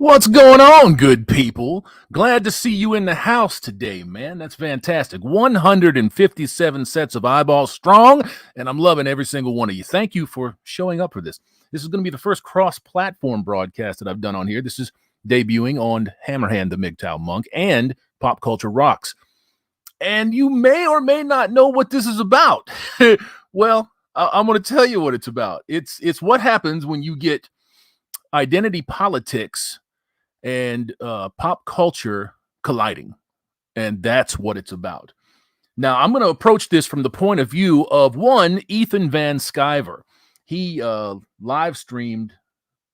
What's going on, good people? Glad to see you in the house today, man. That's fantastic. 157 sets of eyeballs strong, and I'm loving every single one of you. Thank you for showing up for this. This is going to be the first cross-platform broadcast that I've done on here. This is debuting on Hammerhand the MGTOW Monk and Pop Culture Rocks. And you may or may not know what this is about. Well, I'm going to tell you what it's about. It's what happens when you get identity politics and pop culture colliding. And that's what it's about. Now, I'm going to approach this from the point of view of one, Ethan Van Sciver. He live streamed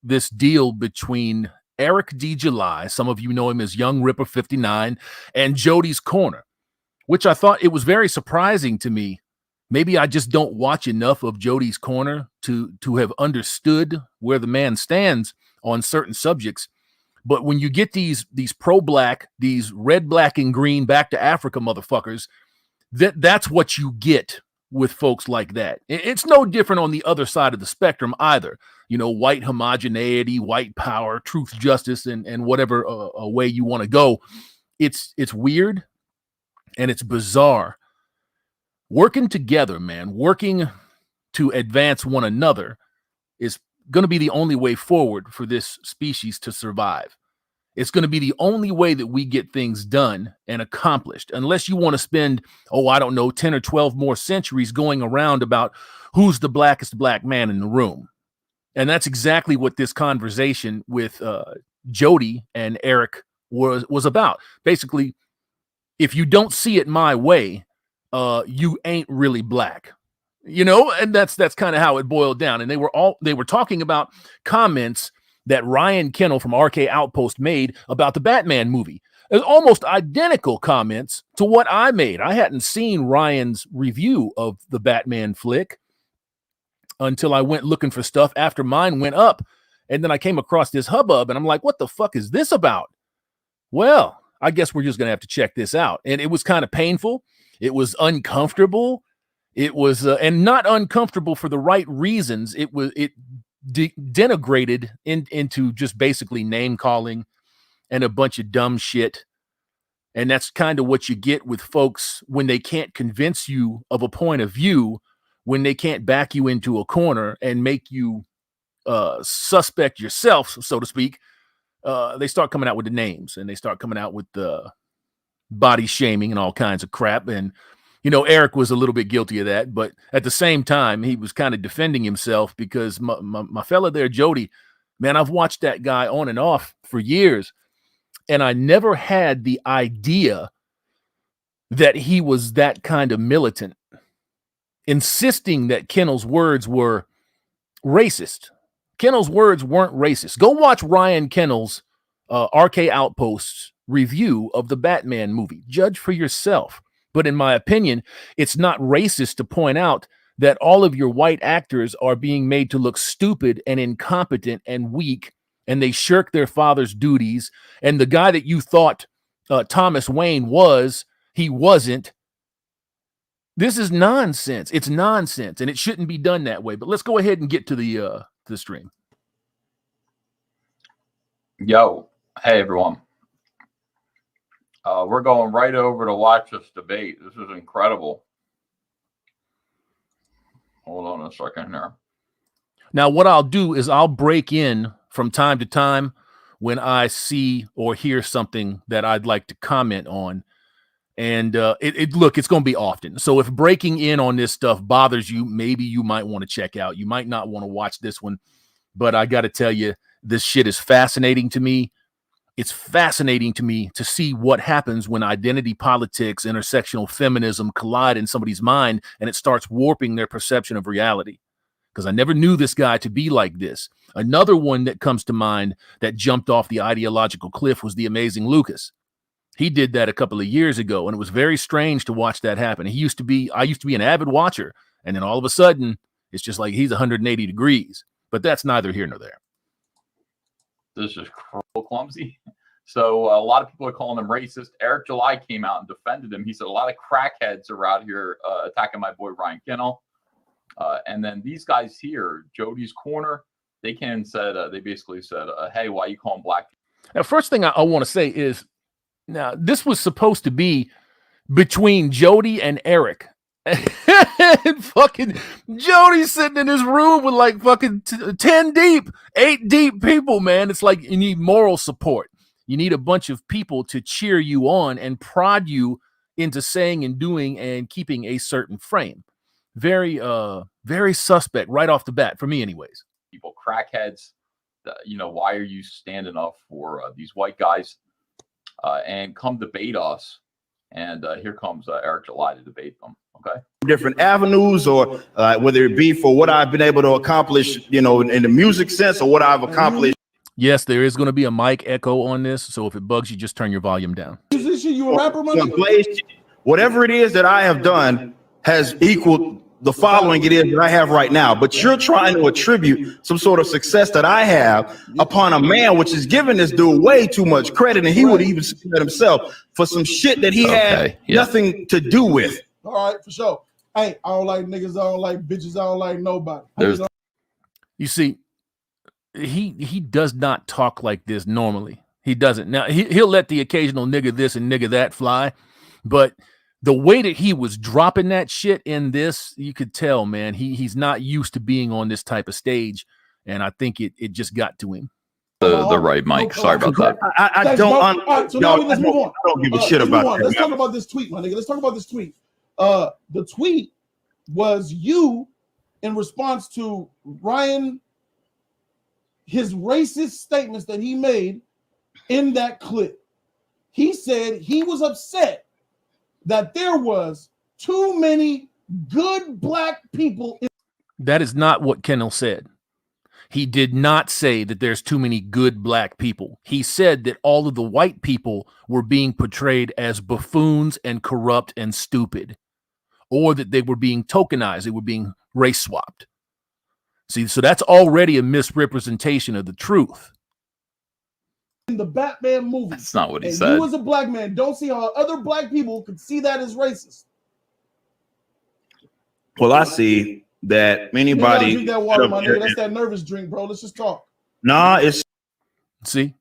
this deal between Eric D. July, some of you know him as Young Rippa 59, and Jodys Corner, which I thought it was very surprising to me. Maybe I just don't watch enough of Jodys Corner to have understood where the man stands on certain subjects. But when you get these pro-black, these red, black, and green back to Africa motherfuckers, that's what you get with folks like that. It's no different on the other side of the spectrum either. You know, white homogeneity, white power, truth, justice, and whatever a way you want to go. It's weird and it's bizarre. Working together, man, working to advance one another is going to be the only way forward for this species to survive. It's going to be the only way that we get things done and accomplished, unless you want to spend, 10 or 12 more centuries going around about who's the blackest black man in the room. And that's exactly what this conversation with Jody and Eric was about. Basically, if you don't see it my way, you ain't really black. You know, and that's kind of how it boiled down. And they were talking about comments that Ryan Kinnel from RK Outpost made about the Batman movie. There's almost identical comments to what I made. I hadn't seen Ryan's review of the Batman flick until I went looking for stuff after mine went up. And then I came across this hubbub and I'm like, what the fuck is this about? Well, I guess we're just going to have to check this out. And it was kind of painful. It was uncomfortable. It was, and not uncomfortable for the right reasons. It denigrated into just basically name calling and a bunch of dumb shit. And that's kind of what you get with folks when they can't convince you of a point of view, when they can't back you into a corner and make you suspect yourself, so to speak. They start coming out with the names and they start coming out with the body shaming and all kinds of crap. And you know, Eric was a little bit guilty of that, but at the same time, he was kind of defending himself because my fella there, Jody, man, I've watched that guy on and off for years, and I never had the idea that he was that kind of militant, insisting that Kinnel's words were racist. Kinnel's words weren't racist. Go watch Ryan Kinnel's RK Outpost's review of the Batman movie. Judge for yourself. But in my opinion, it's not racist to point out that all of your white actors are being made to look stupid and incompetent and weak, and they shirk their father's duties. And the guy that you thought Thomas Wayne was, he wasn't. This is nonsense. It's nonsense, and it shouldn't be done that way. But let's go ahead and get to the stream. Yo, hey everyone. We're going right over to watch this debate. This is incredible. Hold on a second here. Now, what I'll do is I'll break in from time to time when I see or hear something that I'd like to comment on. And look, it's going to be often. So if breaking in on this stuff bothers you, maybe you might want to check out. You might not want to watch this one. But I got to tell you, this shit is fascinating to me. It's fascinating to me to see what happens when identity politics, intersectional feminism collide in somebody's mind and it starts warping their perception of reality. Because I never knew this guy to be like this. Another one that comes to mind that jumped off the ideological cliff was the amazing Lucas. He did that a couple of years ago, and it was very strange to watch that happen. I used to be an avid watcher, and then all of a sudden, it's just like he's 180 degrees. But that's neither here nor there. This is clumsy. So a lot of people are calling him racist. Eric July came out and defended him. He said a lot of crackheads are out here attacking my boy Ryan Kinnel. And then these guys here, Jodys Corner, they basically said, hey, why you call him black? Now, first thing I want to say is, now this was supposed to be between Jody and Eric. And fucking Jody's sitting in his room with like fucking 10 deep, 8 deep people, man. It's like you need moral support. You need a bunch of people to cheer you on and prod you into saying and doing and keeping a certain frame. Very, very suspect right off the bat for me, anyways. People, crackheads, why are you standing up for these white guys? And come debate us. And here comes Eric July to debate them. Okay. Different avenues, or whether it be for what I've been able to accomplish, in the music sense, or what I've accomplished. Yes, there is going to be a mic echo on this, so if it bugs you, just turn your volume down. Musician, you a rapper, money? Whatever it is that I have done has equaled the following it is that I have right now. But you're trying to attribute some sort of success that I have upon a man, which is giving this dude way too much credit, and he would even say that himself for some shit that he had nothing to do with. All right, for sure. Hey, I don't like niggas. I don't like bitches. I don't like nobody. You see, he does not talk like this normally. He doesn't. Now, he'll let the occasional nigga this and nigga that fly, but the way that he was dropping that shit in this, you could tell, man, he's not used to being on this type of stage, and I think it just got to him. The right mic. Sorry about that. I don't. Right, so now let's move on. I don't give a shit about that. Let's talk about this tweet, my nigga. Let's talk about this tweet. The tweet was you in response to Ryan, his racist statements that he made in that clip. He said he was upset that there was too many good black people. That is not what Kinnel said. He did not say that there's too many good black people. He said that all of the white people were being portrayed as buffoons and corrupt and stupid, or that they were being tokenized. They were being race swapped. See, so that's already a misrepresentation of the truth. In the Batman movie. That's not what he said. You as a black man don't see how other black people could see that as racist. Well, I see that anybody. Drink that water, my nigga. That's that nervous drink, bro. Let's just talk. Nah, it's. See,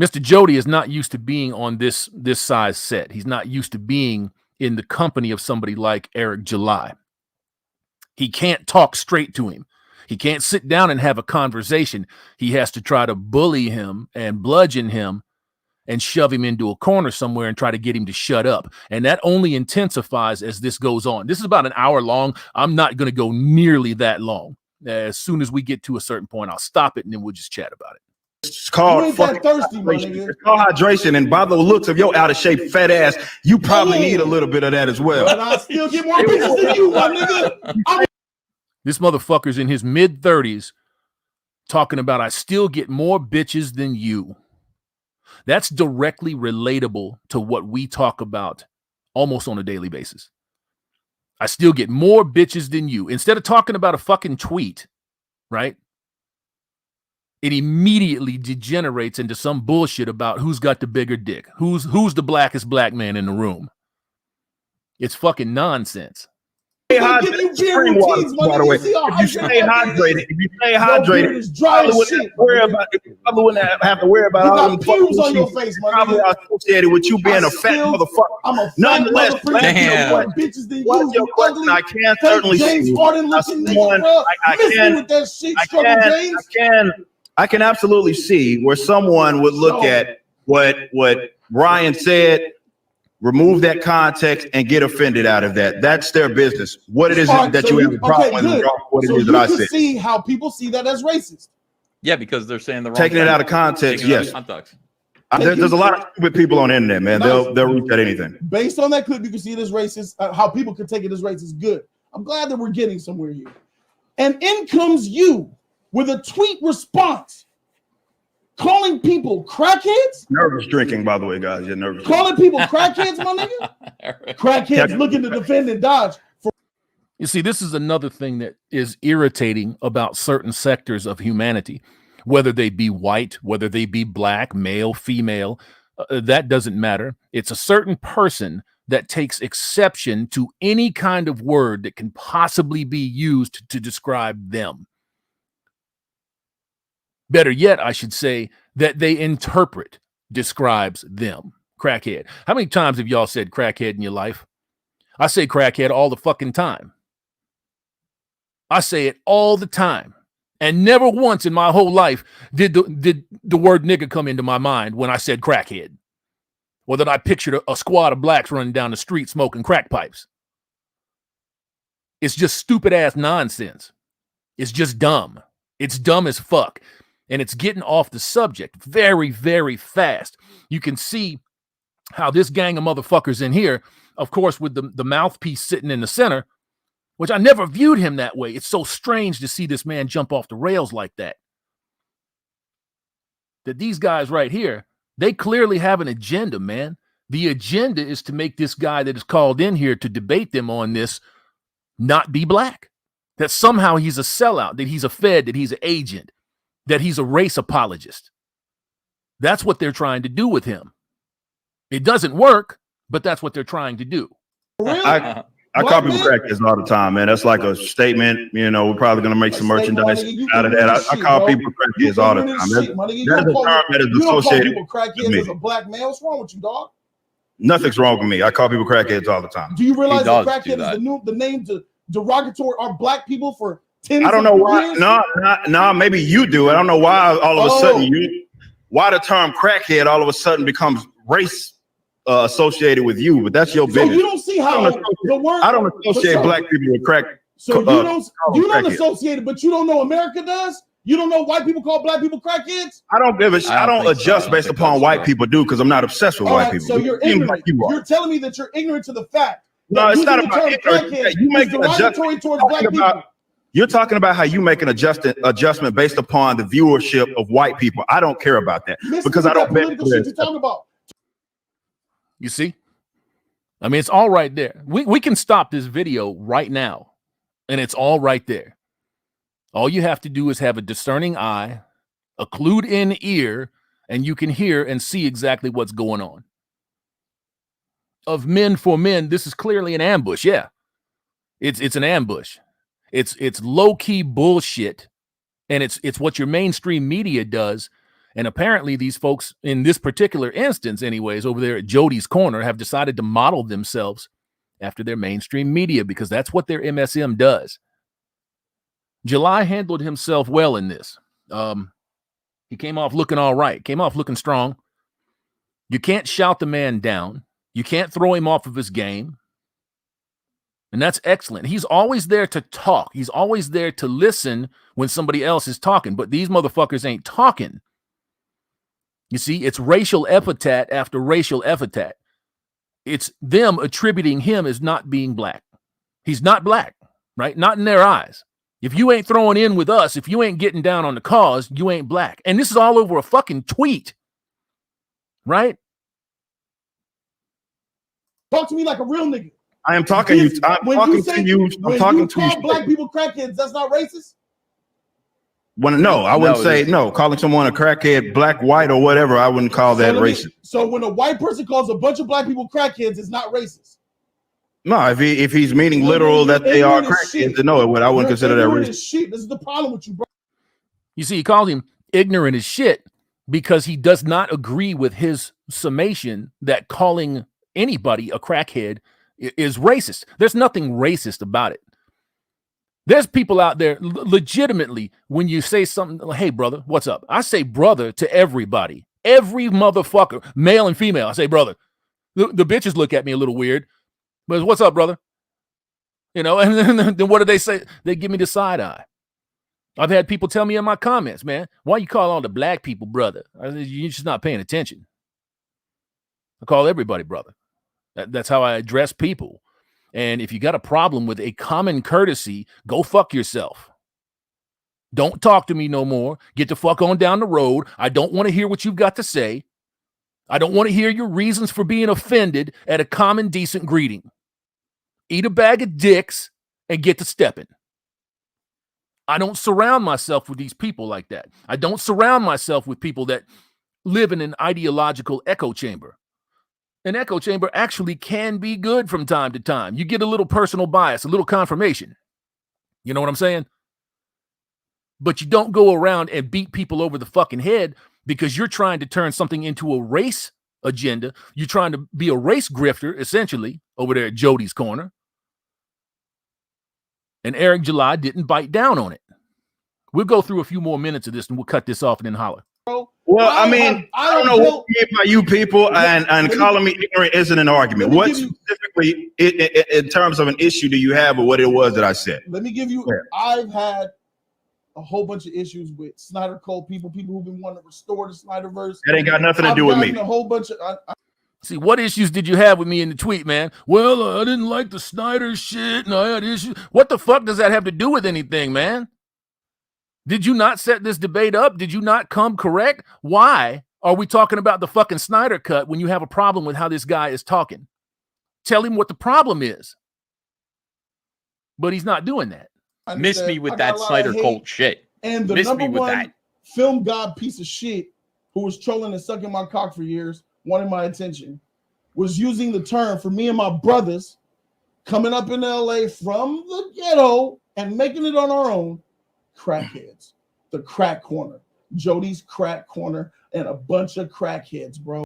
Mr. Jody is not used to being on this size set. He's not used to being in the company of somebody like Eric July. He can't talk straight to him. He can't sit down and have a conversation. He has to try to bully him and bludgeon him and shove him into a corner somewhere and try to get him to shut up. And that only intensifies as this goes on. This is about an hour long. I'm not going to go nearly that long. As soon as we get to a certain point, I'll stop it and then we'll just chat about it. It's called fucking thirsty, hydration. It's called hydration. And by the looks of your out of shape fat ass, you probably need a little bit of that as well. But I still get more bitches than you, my nigga. This motherfucker's in his mid-30s talking about I still get more bitches than you. That's directly relatable to what we talk about almost on a daily basis. I still get more bitches than you. Instead of talking about a fucking tweet, right? It immediately degenerates into some bullshit about who's got the bigger dick, who's the blackest black man in the room. It's fucking nonsense. By the way, if you stay hydrated, you probably wouldn't have to worry about all them pubes on your face, my probably nigga. associated with you being a fat motherfucker. I'm a fat Nonetheless, motherfucker. Bitches than what's your question? I can certainly James see. Harden looking nigga, bro. I can absolutely see where someone would look at what Ryan said, remove that context, and get offended out of that. That's their business. What it is that you have a problem with, what it is that I said. See how people see that as racist. Yeah, because they're saying the wrong taking thing. it out of context. Yes, there's a lot of stupid people on the internet, man. They'll reach at anything. Based on that clip, you can see it as racist. How people can take it as racist. Good. I'm glad that we're getting somewhere here. And in comes you with a tweet response, calling people crackheads. Nervous drinking, by the way, guys. You're nervous. Calling people crackheads, my nigga. Crackheads looking to defend and dodge. You see, this is another thing that is irritating about certain sectors of humanity, whether they be white, whether they be black, male, female, that doesn't matter. It's a certain person that takes exception to any kind of word that can possibly be used to describe them. Better yet, I should say that they interpret describes them. Crackhead. How many times have y'all said crackhead in your life? I say crackhead all the fucking time. I say it all the time. And never once in my whole life did the word nigga come into my mind when I said crackhead. Or that I pictured a squad of blacks running down the street smoking crack pipes. It's just stupid ass nonsense. It's just dumb. It's dumb as fuck. And it's getting off the subject very, very fast. You can see how this gang of motherfuckers in here, of course, with the mouthpiece sitting in the center, which I never viewed him that way. It's so strange to see this man jump off the rails like that. That these guys right here, they clearly have an agenda, man. The agenda is to make this guy that is called in here to debate them on this not be black. That somehow he's a sellout, that he's a Fed, that he's an agent, that he's a race apologist. That's what they're trying to do with him. It doesn't work, but that's what they're trying to do. Really? I call people crackheads all the time, man. That's like a statement. You know, we're probably going to make some merchandise out of that. I call people crackheads all the time. That is a term that is associated. You don't call people crackheads as a black male. What's wrong with you, dog? Nothing's wrong with me. I call people crackheads all the time. Do you realize that crackhead is the name to derogatory are black people for 10 I don't know why. No, maybe you do. I don't know why all of a sudden why the term crackhead all of a sudden becomes race associated with you, but that's your business. So you don't see how the word I don't associate black people with crack. So you don't associate it, but you don't know America does? You don't know white people call black people crackheads? I don't adjust based upon white people do because I'm not obsessed with white people. So you're ignorant. You're telling me that you're ignorant to the fact. No, it's not about ignorance. You make an adjustment towards black people. You're talking about how you make an adjustment based upon the viewership of white people. I don't care about that because I don't political shit you're talking about. You see? I mean, it's all right there. We can stop this video right now, and it's all right there. All you have to do is have a discerning eye, a clued-in ear, and you can hear and see exactly what's going on. Of men for men, this is clearly an ambush. Yeah, it's an ambush. It's low-key bullshit, and it's what your mainstream media does. And apparently these folks in this particular instance, anyways, over there at Jodys Corner have decided to model themselves after their mainstream media because that's what their MSM does. July handled himself well in this. He came off looking all right, came off looking strong. You can't shout the man down. You can't throw him off of his game. And that's excellent. He's always there to talk. He's always there to listen when somebody else is talking, but these motherfuckers ain't talking. You see, it's racial epithet after racial epithet. It's them attributing him as not being black. He's not black, right? Not in their eyes. If you ain't throwing in with us, if you ain't getting down on the cause, you ain't black. And this is all over a fucking tweet, right? Talk to me like a real nigga. I am talking to you. I'm talking to you. I'm talking to you. Call black people crackheads, that's not racist? No, I wouldn't say no. Calling someone a crackhead, black, white, or whatever, I wouldn't call that racist. So when a white person calls a bunch of black people crackheads, it's not racist. No, if he's meaning literal that they are crackheads, I wouldn't consider that racist. Shit. This is the problem with you, bro. You see, he calls him ignorant as shit because he does not agree with his summation that calling anybody a crackhead is racist. There's nothing racist about it. There's people out there legitimately when you say something, hey, brother, what's up? I say brother to everybody, every motherfucker, male and female. I say brother. The bitches look at me a little weird, but what's up, brother? You know, and then what do they say? They give me the side eye. I've had people tell me in my comments, man, why you call all the black people brother? I said, you're just not paying attention. I call everybody brother. That's how I address people. And if you got a problem with a common courtesy, go fuck yourself. Don't talk to me no more. Get the fuck on down the road. I don't want to hear what you've got to say. I don't want to hear your reasons for being offended at a common decent greeting. Eat a bag of dicks and get to stepping. I don't surround myself with these people like that. I don't surround myself with people that live in an ideological echo chamber. An echo chamber actually can be good from time to time. You get a little personal bias, a little confirmation. You know what I'm saying? but you don't go around and beat people over the fucking head because you're trying to turn something into a race agenda. You're trying to be a race grifter, essentially, over there at Jodys' corner. And Eric July didn't bite down on it. We'll go through a few more minutes of this and we'll cut this off and then holler. Well, I don't know what by you people, and calling me ignorant isn't an argument. What specifically, in terms of an issue, do you have with what it was that I said? Let me give you, I've had a whole bunch of issues with Snyder Code people who've been wanting to restore the Snyderverse. That ain't got nothing to do with me. A whole bunch of. See, what issues did you have with me in the tweet, man? Well, I didn't like the Snyder shit, and I had issues. What the fuck does that have to do with anything, man? Did you not set this debate up? Did you not come correct? Why are we talking about the fucking Snyder cut when you have a problem with how this guy is talking? Tell him what the problem is. But he's not doing that. Miss me with that Snyder cult shit. And the number one film god piece of shit who was trolling and sucking my cock for years, wanting my attention, was using the term for me and my brothers coming up in LA from the ghetto and making it on our own. Crackheads, the crack corner, Jodys' crack corner, and a bunch of crackheads, bro.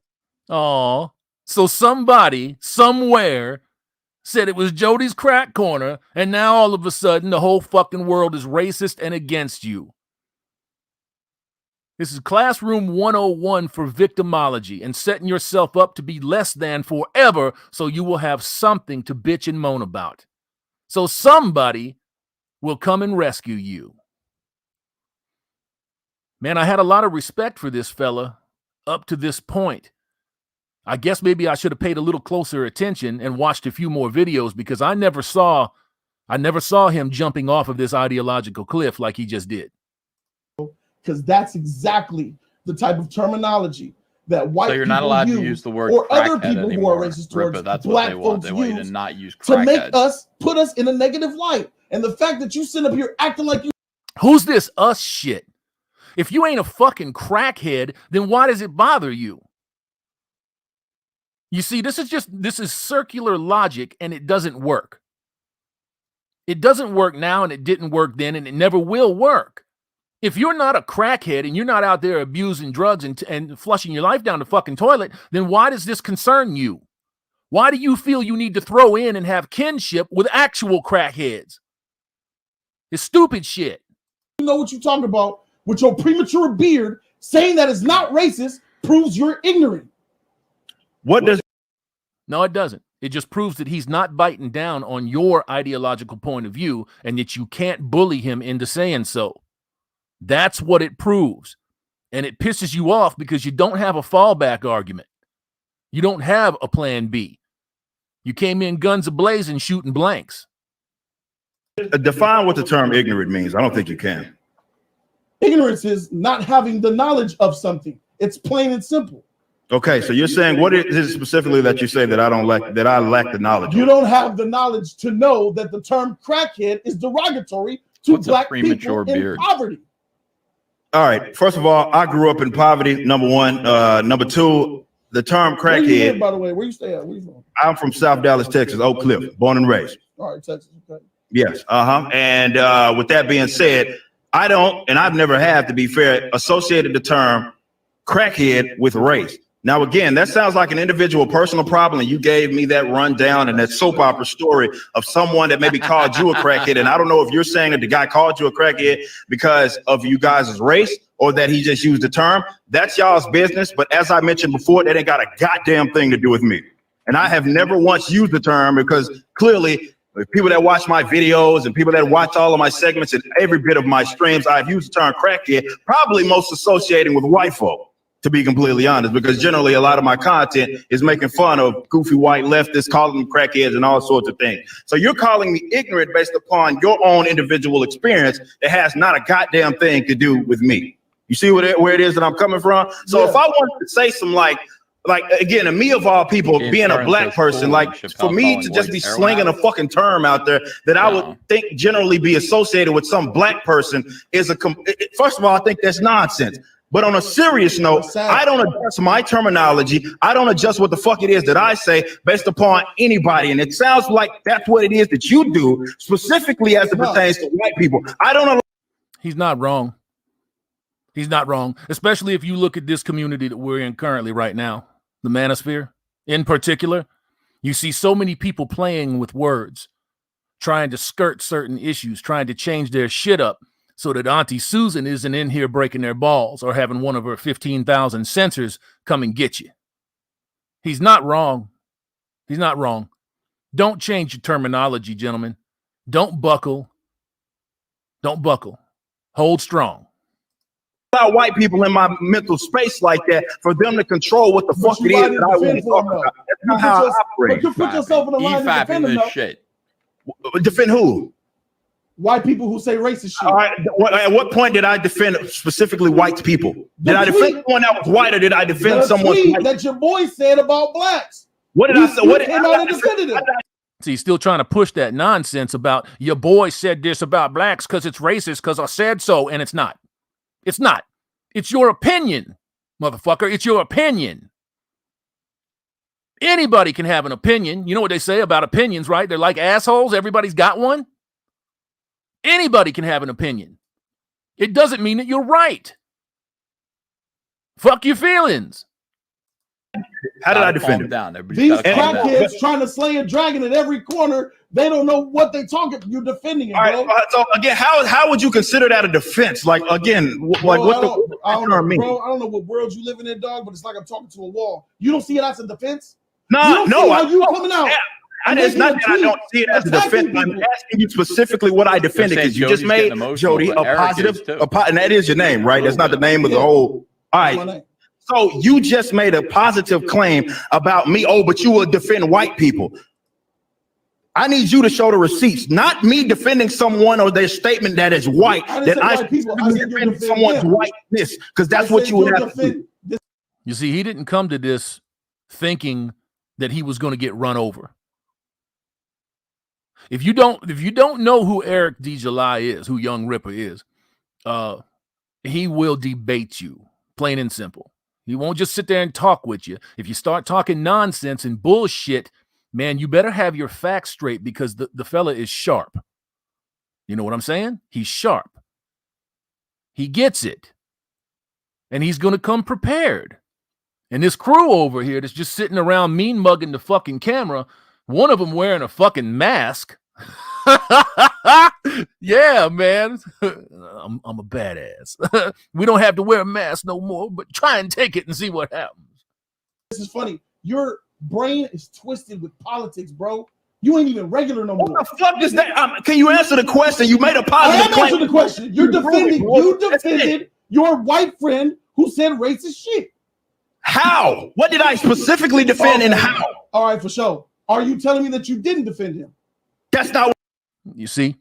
Oh, so somebody somewhere said it was Jodys' crack corner, and now all of a sudden the whole fucking world is racist and against you. This is Classroom 101 for victimology and setting yourself up to be less than forever so you will have something to bitch and moan about. So somebody will come and rescue you. Man, I had a lot of respect for this fella up to this point. I guess maybe I should have paid a little closer attention and watched a few more videos because I never saw him jumping off of this ideological cliff like he just did. Because that's exactly the type of terminology that white people So you're not allowed to use the word or other crackhead people anymore. who are racist towards Rippa, that's black what they want. folks They want you to use not use to make crackhead. put us in a negative light. And the fact that you sit up here acting like you. Who's this us shit? If you ain't a fucking crackhead, then why does it bother you? You see, this is circular logic and it doesn't work. It doesn't work now and it didn't work then and it never will work. If you're not a crackhead and you're not out there abusing drugs and flushing your life down the fucking toilet, then why does this concern you? Why do you feel you need to throw in and have kinship with actual crackheads? It's stupid shit. You know what you're talking about with your premature beard saying that it's not racist proves you're ignorant. What does? No, it doesn't. It just proves that he's not biting down on your ideological point of view and that you can't bully him into saying so. That's what it proves. And it pisses you off because you don't have a fallback argument. You don't have a plan B. You came in guns a-blazing shooting blanks. Define what the term ignorant means. I don't think you can. Ignorance is not having the knowledge of something. It's plain and simple. Okay, so you're saying what is it specifically that you say that I lack the knowledge? You don't have the knowledge to know that the term crackhead is derogatory to black people in poverty. All right. First of all, I grew up in poverty. Number one. Number two, the term crackhead. Where you live, by the way? Where you stay at? Where you from? I'm from South Dallas, Texas, Oak Cliff, born and raised. All right, Texas. Okay. Yes. And with that being said, I don't, and I've never had, to be fair, associated the term crackhead with race. Now, again, that sounds like an individual personal problem, and you gave me that rundown and that soap opera story of someone that maybe called you a crackhead. And I don't know if you're saying that the guy called you a crackhead because of you guys' race or that he just used the term. That's y'all's business. But as I mentioned before, that ain't got a goddamn thing to do with me. And I have never once used the term because clearly people that watch my videos and people that watch all of my segments and every bit of my streams, I've used the term crackhead, probably most associating with white folk, to be completely honest, because generally a lot of my content is making fun of goofy white leftists, calling them crackheads and all sorts of things. So you're calling me ignorant based upon your own individual experience that has not a goddamn thing to do with me. You see where it is that I'm coming from? So if I wanted to say some like again, and me of all people, being a black person, like for me to just be slinging a fucking term out there that I would think generally be associated with some black person is first of all, I think that's nonsense. But on a serious note, I don't adjust my terminology. I don't adjust what the fuck it is that I say based upon anybody. And it sounds like that's what it is that you do, specifically as it pertains to white people. I don't know. He's not wrong. He's not wrong, especially if you look at this community that we're in currently right now, the manosphere in particular. You see so many people playing with words, trying to skirt certain issues, trying to change their shit up so that Auntie Susan isn't in here breaking their balls or having one of her 15,000 censors come and get you. He's not wrong. He's not wrong. Don't change your terminology, gentlemen. Don't buckle. Don't buckle. Hold strong. Allow white people in my mental space like that for them to control what the fuck it is that I want to talk about. That's not how I operate. But you put yourself in the line to defend them, shit. Defend who? White people who say racist shit. All right. At what point did I defend specifically white people? Did I defend someone that was white, or did I defend someone that your boy said about blacks? What did I say? What did I defend him? See, he's still trying to push that nonsense about your boy said this about blacks because it's racist because I said so, and it's not. It's not. It's your opinion, motherfucker. It's your opinion. Anybody can have an opinion. You know what they say about opinions, right? They're like assholes. Everybody's got one. Anybody can have an opinion. It doesn't mean that you're right. Fuck your feelings. How did I defend him? Down. These crackheads trying to slay a dragon at every corner. They don't know what they talking. You're defending him, bro. So again, how would you consider that a defense? Like again, like what the I don't know what world you living in, dog. But it's like I'm talking to a wall. You don't see it as a defense? No, how you coming out? It's not that I don't see it as a defense. I'm asking you specifically what I defended, because you just made Jody a positive, and that is your name, right? That's not the name of the whole. All right. So you just made a positive claim about me. Oh, but you will defend white people. I need you to show the receipts, not me defending someone or their statement that is white. That I defend someone's whiteness, because that's what you would have to do. You see, he didn't come to this thinking that he was going to get run over. If you don't know who Eric D. July is, who Young Rippa is, he will debate you, plain and simple. He won't just sit there and talk with you. If you start talking nonsense and bullshit, man, you better have your facts straight, because the fella is sharp. You know what I'm saying? He's sharp. He gets it. And he's going to come prepared. And this crew over here that's just sitting around mean mugging the fucking camera, one of them wearing a fucking mask. Yeah, man. I'm a badass. We don't have to wear a mask no more, but try and take it and see what happens. This is funny. Your brain is twisted with politics, bro. You ain't even regular no more. What the fuck is that? Can you answer the question? You made a positive claim. Answer the question. You defended your white friend who said racist shit. How? What did I specifically defend, and how? All right, for sure. Are you telling me that you didn't defend him? That's not what you see.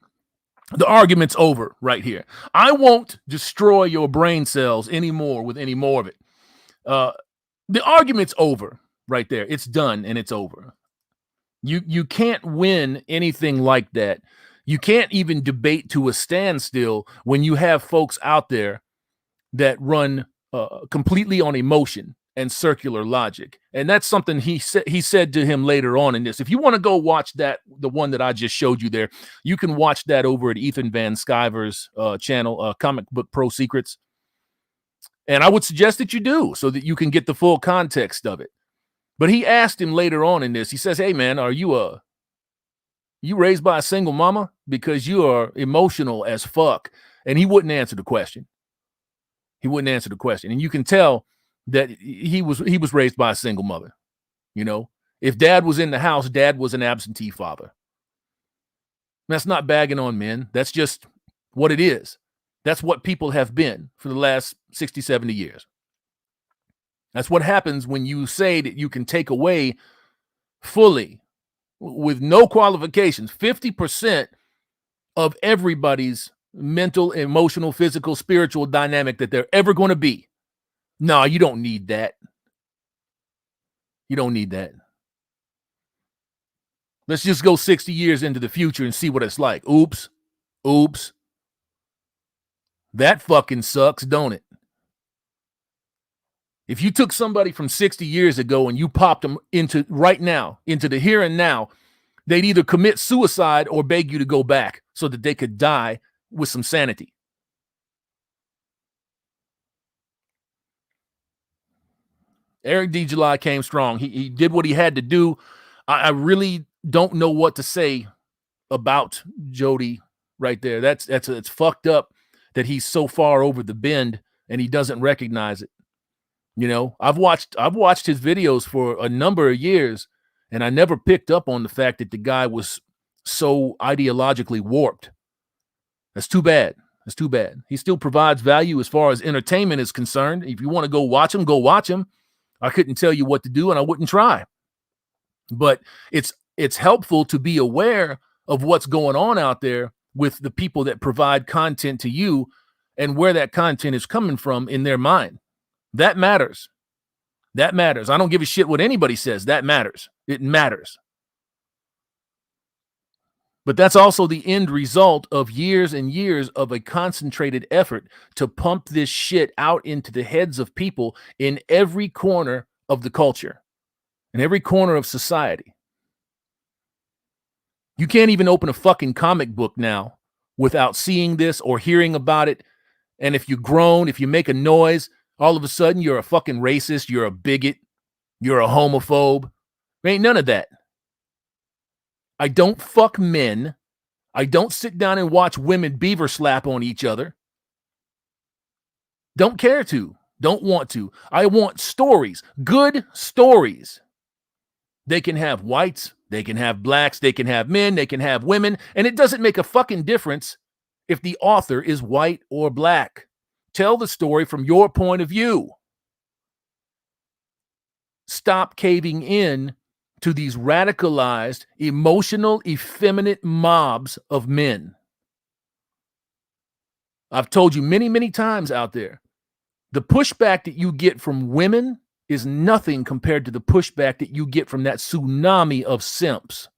The argument's over right here. I won't destroy your brain cells anymore with any more of it. The argument's over right there. It's done and it's over. You can't win anything like that. You can't even debate to a standstill when you have folks out there that run completely on emotion and circular logic. And that's something he said to him later on in this. If you want to go watch that, the one that I just showed you there, you can watch that over at Ethan Van Sciver's channel, Comic Book Pro Secrets. And I would suggest that you do, so that you can get the full context of it. But he asked him later on in this, he says, hey man, are you raised by a single mama? Because you are emotional as fuck. And he wouldn't answer the question. He wouldn't answer the question. And you can tell that he was raised by a single mother. You know, if dad was in the house, dad was an absentee father. That's not bagging on men. That's just what it is. That's what people have been for the last 60, 70 years. That's what happens when you say that you can take away fully, with no qualifications, 50% of everybody's mental, emotional, physical, spiritual dynamic that they're ever going to be. No, you don't need that. You don't need that. Let's just go 60 years into the future and see what it's like. Oops. Oops. That fucking sucks, don't it? If you took somebody from 60 years ago and you popped them into right now, into the here and now, they'd either commit suicide or beg you to go back so that they could die with some sanity. Eric D. July came strong. He did what he had to do. I really don't know what to say about Jody right there. It's fucked up that he's so far over the bend and he doesn't recognize it. You know, I've watched his videos for a number of years, and I never picked up on the fact that the guy was so ideologically warped. That's too bad. That's too bad. He still provides value as far as entertainment is concerned. If you want to go watch him, go watch him. I couldn't tell you what to do, and I wouldn't try. But it's helpful to be aware of what's going on out there with the people that provide content to you and where that content is coming from in their mind. That matters. That matters. I don't give a shit what anybody says. That matters. It matters. But that's also the end result of years and years of a concentrated effort to pump this shit out into the heads of people in every corner of the culture, in every corner of society. You can't even open a fucking comic book now without seeing this or hearing about it. And if you groan, if you make a noise, all of a sudden you're a fucking racist, you're a bigot, you're a homophobe. There ain't none of that. I don't fuck men. I don't sit down and watch women beaver slap on each other. Don't care to. Don't want to. I want stories. Good stories. They can have whites. They can have blacks. They can have men. They can have women. And it doesn't make a fucking difference if the author is white or black. Tell the story from your point of view. Stop caving in to these radicalized, emotional, effeminate mobs of men. I've told you many, many times out there, the pushback that you get from women is nothing compared to the pushback that you get from that tsunami of simps.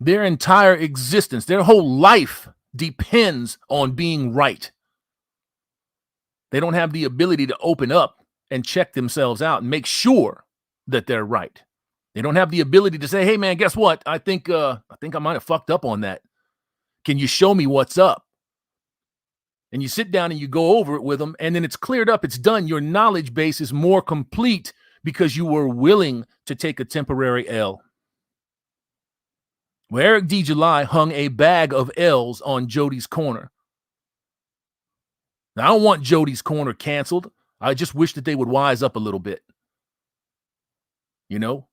Their entire existence, their whole life depends on being right. They don't have the ability to open up and check themselves out and make sure that they're right. They don't have the ability to say, hey man, guess what? I think I might have fucked up on that. Can you show me what's up? And you sit down and you go over it with them, and then it's cleared up, it's done. Your knowledge base is more complete because you were willing to take a temporary L. Well, Eric D. July hung a bag of L's on Jodys Corner. Now, I don't want Jodys Corner canceled. I just wish that they would wise up a little bit. You know,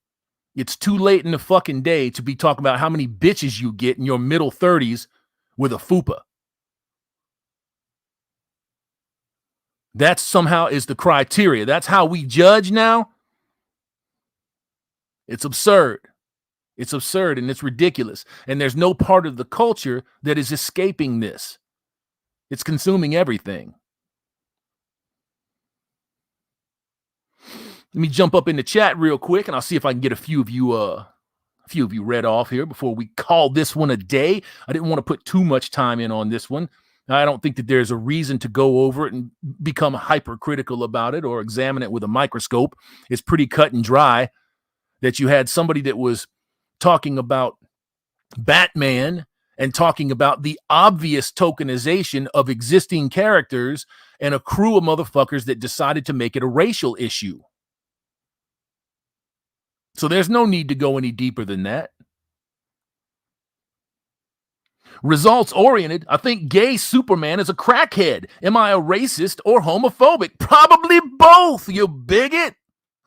it's too late in the fucking day to be talking about how many bitches you get in your middle 30s with a fupa. That somehow is the criteria. That's how we judge now. It's absurd. It's absurd and it's ridiculous. And there's no part of the culture that is escaping this. It's consuming everything. Let me jump up in the chat real quick, and I'll see if I can get a few of you read off here before we call this one a day. I didn't want to put too much time in on this one. I don't think that there's a reason to go over it and become hypercritical about it or examine it with a microscope. It's pretty cut and dry that you had somebody that was talking about Batman and talking about the obvious tokenization of existing characters and a crew of motherfuckers that decided to make it a racial issue. So there's no need to go any deeper than that. Results oriented. I think gay Superman is a crackhead. Am I a racist or homophobic? Probably both, you bigot.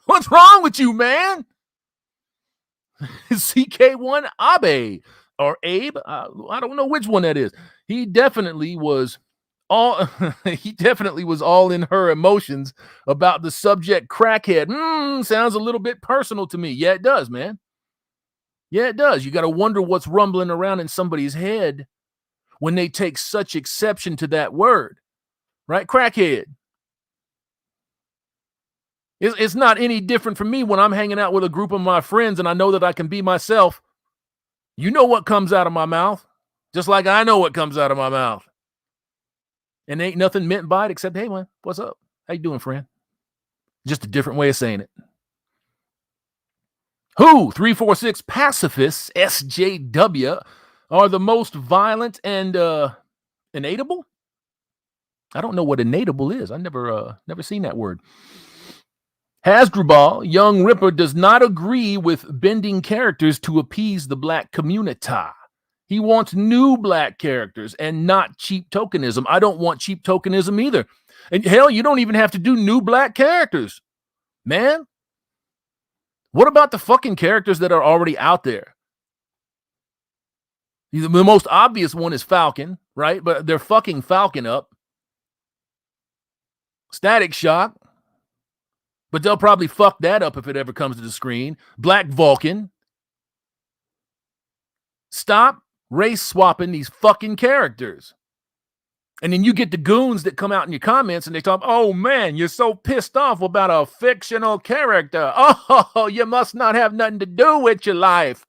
What's wrong with you, man? CK1 Abe or Abe. I don't know which one that is. He definitely was all in her emotions about the subject crackhead. Sounds a little bit personal to me. Yeah, it does, man. Yeah, it does. You got to wonder what's rumbling around in somebody's head when they take such exception to that word, right? Crackhead. It's not any different from me when I'm hanging out with a group of my friends and I know that I can be myself. You know what comes out of my mouth, just like I know what comes out of my mouth. And ain't nothing meant by it except, hey, man, what's up? How you doing, friend? Just a different way of saying it. Who? 346 pacifists, SJW, are the most violent and innatable? I don't know what innatable is. I never seen that word. Hasdrubal, young Rippa does not agree with bending characters to appease the black community. He wants new black characters and not cheap tokenism. I don't want cheap tokenism either. And hell, you don't even have to do new black characters, man. What about the fucking characters that are already out there? The most obvious one is Falcon, right? But they're fucking Falcon up. Static Shock. But they'll probably fuck that up if it ever comes to the screen. Black Vulcan. Stop race swapping these fucking characters. And then you get the goons that come out in your comments and they talk, oh man, you're so pissed off about a fictional character. Oh, you must not have nothing to do with your life.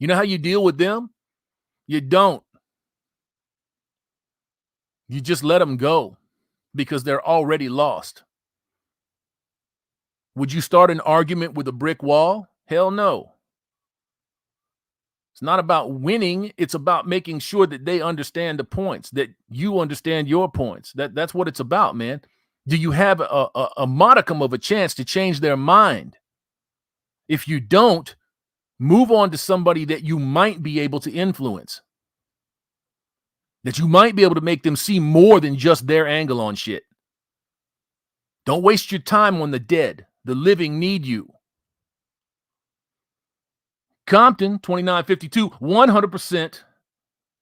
You know how you deal with them? You don't. You just let them go because they're already lost. Would you start an argument with a brick wall? Hell no. It's not about winning. It's about making sure that they understand the points, that you understand your points. That's what it's about, man. Do you have a modicum of a chance to change their mind? If you don't, move on to somebody that you might be able to influence, that you might be able to make them see more than just their angle on shit. Don't waste your time on the dead. The living need you. Compton, 2952, 100%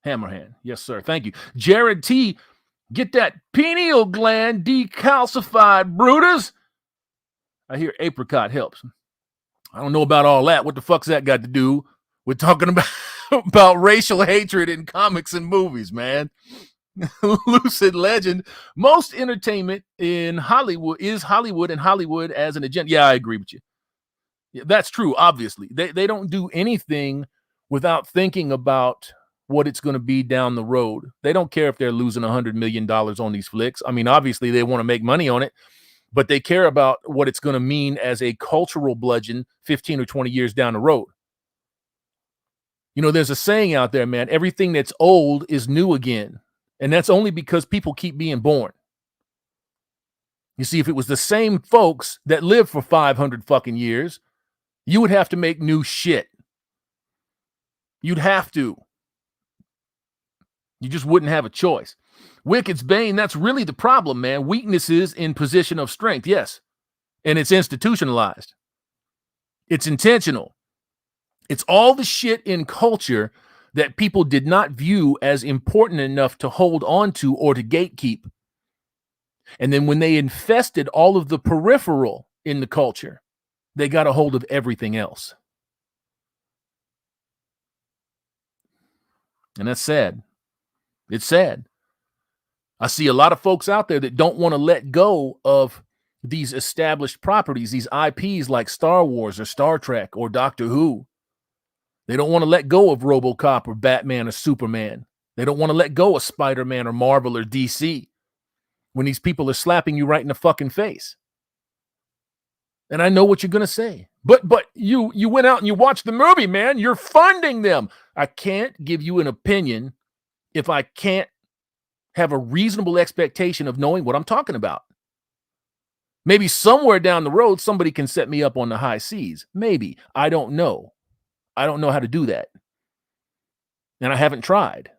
Hammerhand. Yes, sir. Thank you. Jared T, get that pineal gland decalcified, Brutus. I hear apricot helps. I don't know about all that. What the fuck's that got to do with talking about racial hatred in comics and movies, man? Lucid Legend. Most entertainment in Hollywood is Hollywood, and Hollywood as an agenda. Yeah, I agree with you. Yeah, that's true. Obviously, they don't do anything without thinking about what it's going to be down the road. They don't care if they're losing $100 million on these flicks. I mean, obviously they want to make money on it, but they care about what it's going to mean as a cultural bludgeon 15 or 20 years down the road. You know, there's a saying out there, man, everything that's old is new again. And that's only because people keep being born. You see, if it was the same folks that lived for 500 fucking years, you would have to make new shit. You'd have to. You just wouldn't have a choice. Wicked's Bane, that's really the problem, man. Weaknesses in position of strength, yes. And it's institutionalized. It's intentional. It's all the shit in culture that people did not view as important enough to hold on to or to gatekeep. And then when they infested all of the peripheral in the culture, they got a hold of everything else. And that's sad. It's sad. I see a lot of folks out there that don't want to let go of these established properties, these IPs like Star Wars or Star Trek or Doctor Who. They don't want to let go of RoboCop or Batman or Superman. They don't want to let go of Spider-Man or Marvel or DC when these people are slapping you right in the fucking face. And I know what you're going to say. But you went out and you watched the movie, man. You're funding them. I can't give you an opinion if I can't have a reasonable expectation of knowing what I'm talking about. Maybe somewhere down the road, somebody can set me up on the high seas. Maybe. I don't know. I don't know how to do that. And I haven't tried.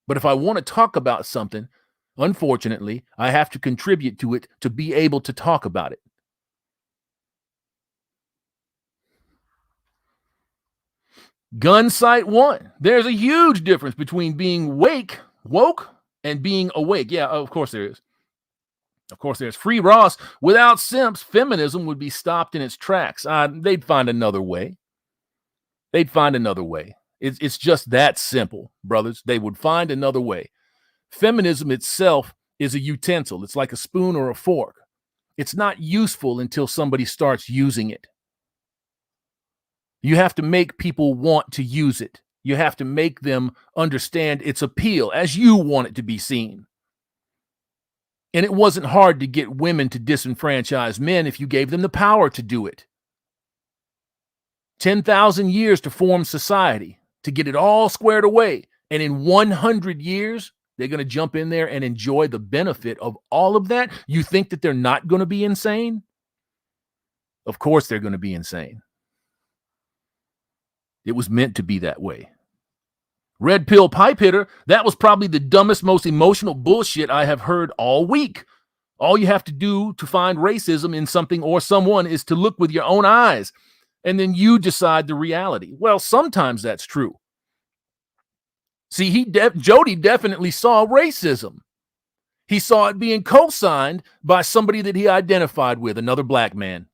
But if I want to talk about something, unfortunately, I have to contribute to it to be able to talk about it. Gunsight 1. There's a huge difference between being woke, and being awake. Yeah, of course there is. Of course there's. Free Ross. Without simps, feminism would be stopped in its tracks. They'd find another way. They'd find another way. It's just that simple, brothers. They would find another way. Feminism itself is a utensil. It's like a spoon or a fork. It's not useful until somebody starts using it. You have to make people want to use it. You have to make them understand its appeal as you want it to be seen. And it wasn't hard to get women to disenfranchise men if you gave them the power to do it. 10,000 years to form society, to get it all squared away. And in 100 years, They're going to jump in there and enjoy the benefit of all of that. You think that they're not going to be insane? Of course they're going to be insane. It was meant to be that way. Red pill pipe hitter, that was probably the dumbest, most emotional bullshit I have heard all week. All you have to do to find racism in something or someone is to look with your own eyes, and then you decide the reality. Well, sometimes that's true. See, Jody definitely saw racism. He saw it being co-signed by somebody that he identified with, another black man.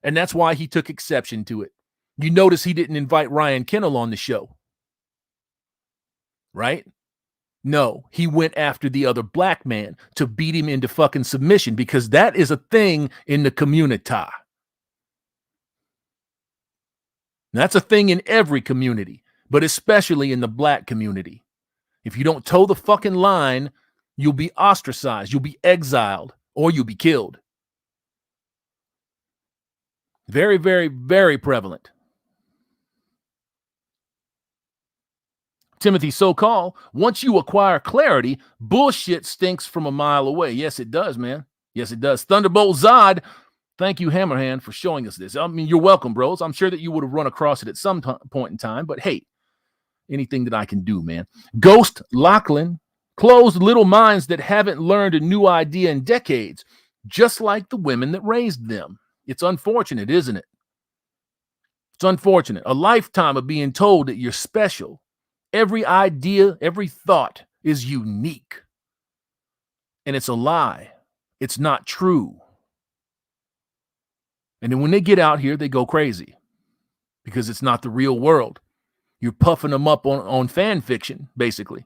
And that's why he took exception to it. You notice he didn't invite Ryan Kinnel on the show. Right? No, he went after the other black man to beat him into fucking submission, because that is a thing in the community. That's a thing in every community, but especially in the black community. If you don't toe the fucking line, you'll be ostracized, you'll be exiled, or you'll be killed. Very, very, very prevalent. Timothy So-Called, once you acquire clarity, bullshit stinks from a mile away. Yes, it does, man. Yes, it does. Thunderbolt Zod, thank you, Hammerhand, for showing us this. I mean, you're welcome, bros. I'm sure that you would have run across it at some point in time, but hey, anything that I can do, man. Ghost Lachlan, closed little minds that haven't learned a new idea in decades, just like the women that raised them. It's unfortunate, isn't it? It's unfortunate. A lifetime of being told that you're special. Every idea, every thought is unique. And it's a lie. It's not true. And then when they get out here, they go crazy because it's not the real world. You're puffing them up on fan fiction, basically,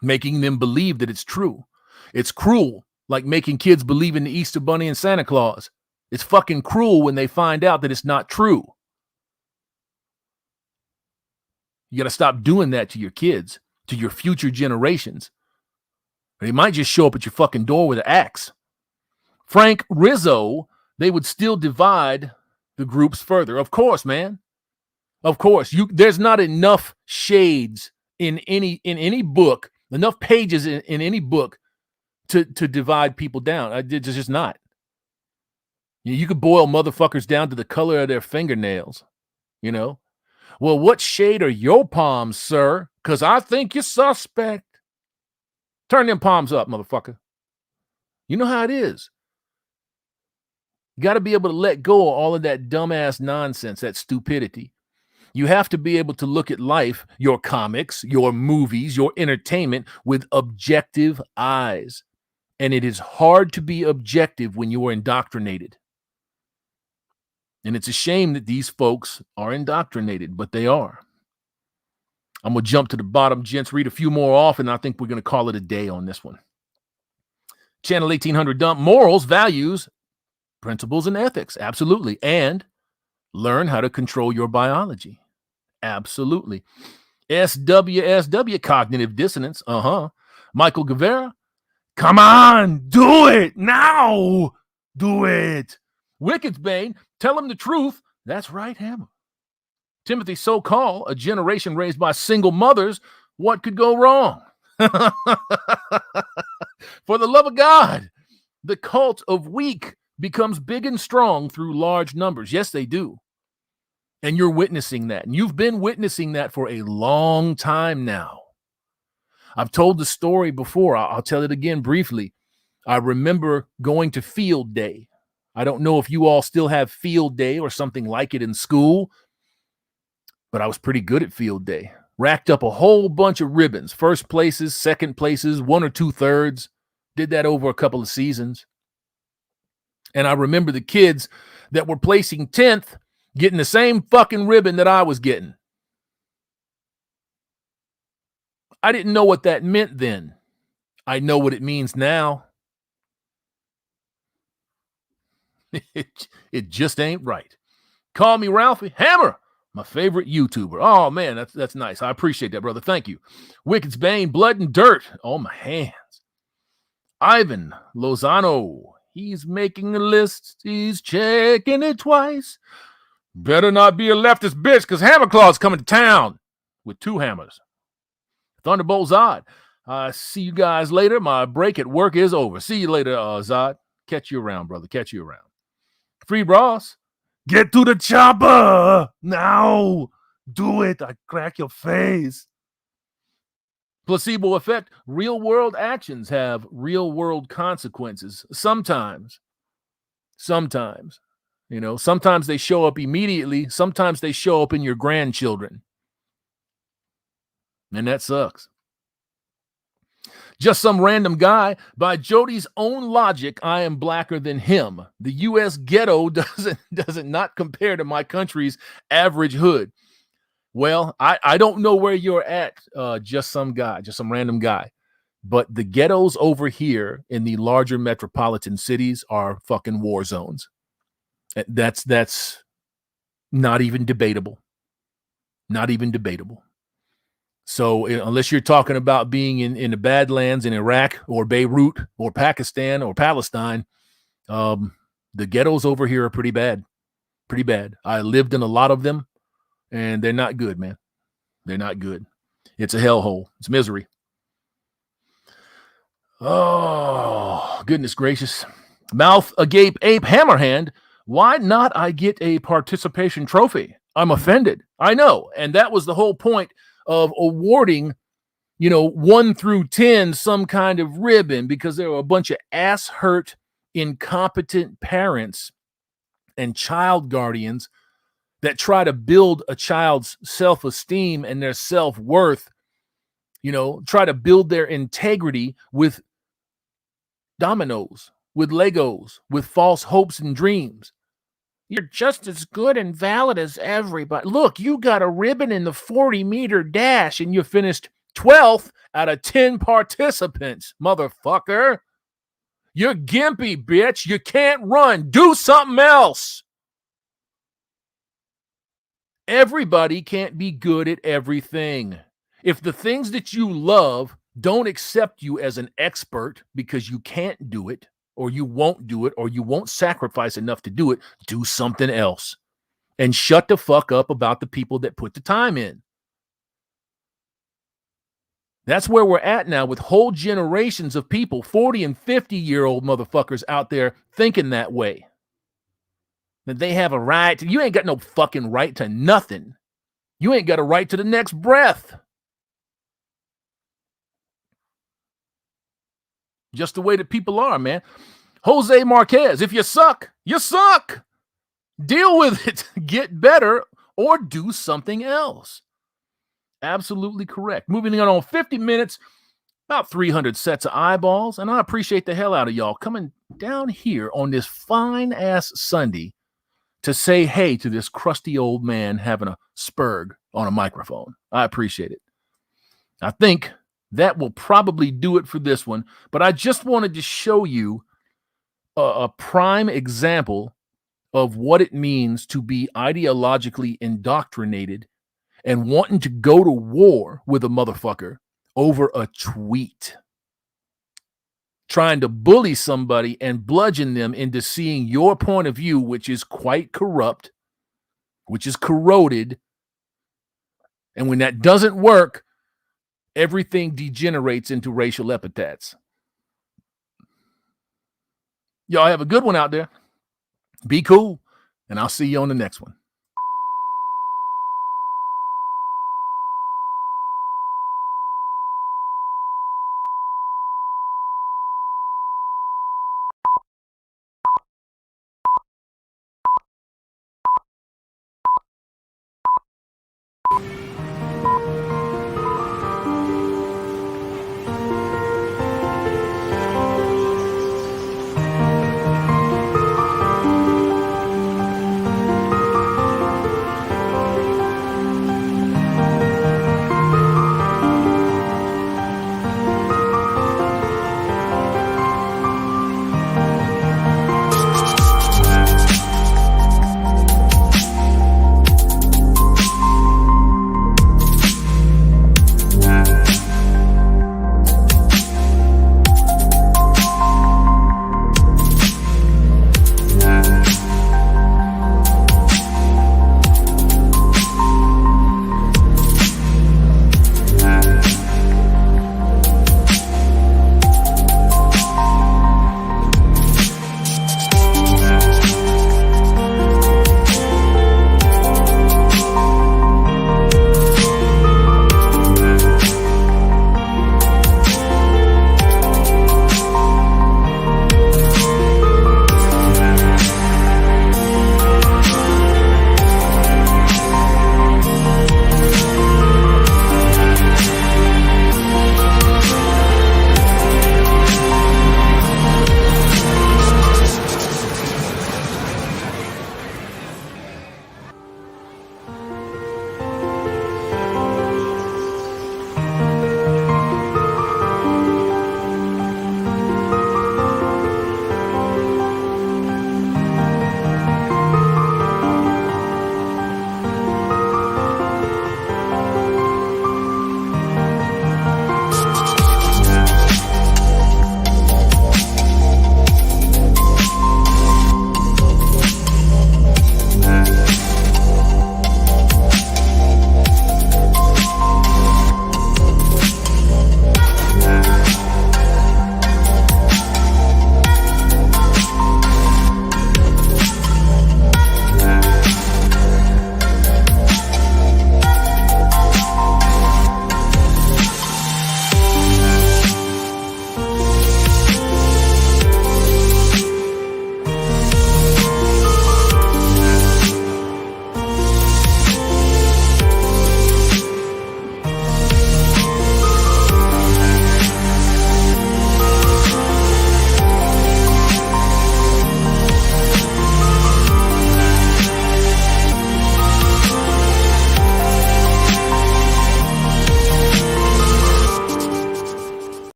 making them believe that it's true. It's cruel, like making kids believe in the Easter Bunny and Santa Claus. It's fucking cruel when they find out that it's not true. You got to stop doing that to your kids, to your future generations. They might just show up at your fucking door with an axe. Frank Rizzo, they would still divide the groups further. Of course, man. Of course. There's not enough shades in any book, enough pages in any book to divide people down. It's just not. You could boil motherfuckers down to the color of their fingernails, you know. Well, what shade are your palms, sir? Because I think you're suspect. Turn them palms up, motherfucker. You know how it is. You got to be able to let go of all of that dumbass nonsense, that stupidity. You have to be able to look at life, your comics, your movies, your entertainment with objective eyes. And it is hard to be objective when you are indoctrinated. And it's a shame that these folks are indoctrinated, but they are. I'm going to jump to the bottom, gents, read a few more off, and I think we're going to call it a day on this one. Channel 1800 Dump, morals, values, principles, and ethics. Absolutely. And learn how to control your biology. Absolutely. SWSW, cognitive dissonance. Michael Guevara, come on, do it now. Do it. Wicked's Bane, tell him the truth. That's right, Hammer. Timothy So-Called, a generation raised by single mothers. What could go wrong? For the love of God, the cult of weak becomes big and strong through large numbers. Yes, they do. And you're witnessing that. And you've been witnessing that for a long time now. I've told the story before. I'll tell it again briefly. I remember going to field day. I don't know if you all still have field day or something like it in school, but I was pretty good at field day. Racked up a whole bunch of ribbons, first places, second places, 1 or 2/3. Did that over a couple of seasons. And I remember the kids that were placing 10th getting the same fucking ribbon that I was getting. I didn't know what that meant then. I know what it means now. It just ain't right. Call me Ralphie. Hammer, my favorite YouTuber. Oh, man, that's nice. I appreciate that, brother. Thank you. Wicked's Bane, blood and dirt on my hands. Ivan Lozano, he's making a list. He's checking it twice. Better not be a leftist bitch, because Hammer Claw's coming to town with 2 hammers. Thunderbolt Zod, See you guys later. My break at work is over. See you later, Zod. Catch you around, brother. Catch you around. Free Bros. Get to the chopper now. Do it. I crack your face. Placebo effect. Real world actions have real world consequences. Sometimes. You know, sometimes they show up immediately. Sometimes they show up in your grandchildren. And that sucks. Just some random guy. By Jodys' own logic, I am blacker than him. The U.S. ghetto doesn't not compare to my country's average hood. Well, I don't know where you're at, just some random guy. But the ghettos over here in the larger metropolitan cities are fucking war zones. That's not even debatable. Not even debatable. So unless you're talking about being in the Badlands in Iraq or Beirut or Pakistan or Palestine, the ghettos over here are pretty bad. Pretty bad. I lived in a lot of them, and they're not good, man. They're not good. It's a hellhole. It's misery. Oh, goodness gracious. Mouth agape ape hammerhand. Why not I get a participation trophy? I'm offended. I know. And that was the whole point of awarding, 1 through 10 some kind of ribbon, because there were a bunch of ass-hurt, incompetent parents and child guardians that try to build a child's self-esteem and their self-worth, try to build their integrity with dominoes, with Legos, with false hopes and dreams. You're just as good and valid as everybody. Look, you got a ribbon in the 40-meter dash and you finished 12th out of 10 participants, motherfucker. You're gimpy, bitch. You can't run. Do something else. Everybody can't be good at everything. If the things that you love don't accept you as an expert because you can't do it, or you won't do it, or you won't sacrifice enough to do it, do something else. And shut the fuck up about the people that put the time in. That's where we're at now, with whole generations of people, 40 and 50-year-old motherfuckers out there thinking that way. That they have a right to, you ain't got no fucking right to nothing. You ain't got a right to the next breath. Just the way that people are, man. Jose Marquez, if you suck, you suck. Deal with it. Get better or do something else. Absolutely correct. Moving on 50 minutes, about 300 sets of eyeballs, and I appreciate the hell out of y'all coming down here on this fine-ass Sunday to say hey to this crusty old man having a spurg on a microphone. I appreciate it. I think that will probably do it for this one, but I just wanted to show you a prime example of what it means to be ideologically indoctrinated and wanting to go to war with a motherfucker over a tweet. Trying to bully somebody and bludgeon them into seeing your point of view, which is quite corrupt, which is corroded. And when that doesn't work, everything degenerates into racial epithets. Y'all have a good one out there. Be cool, and I'll see you on the next one.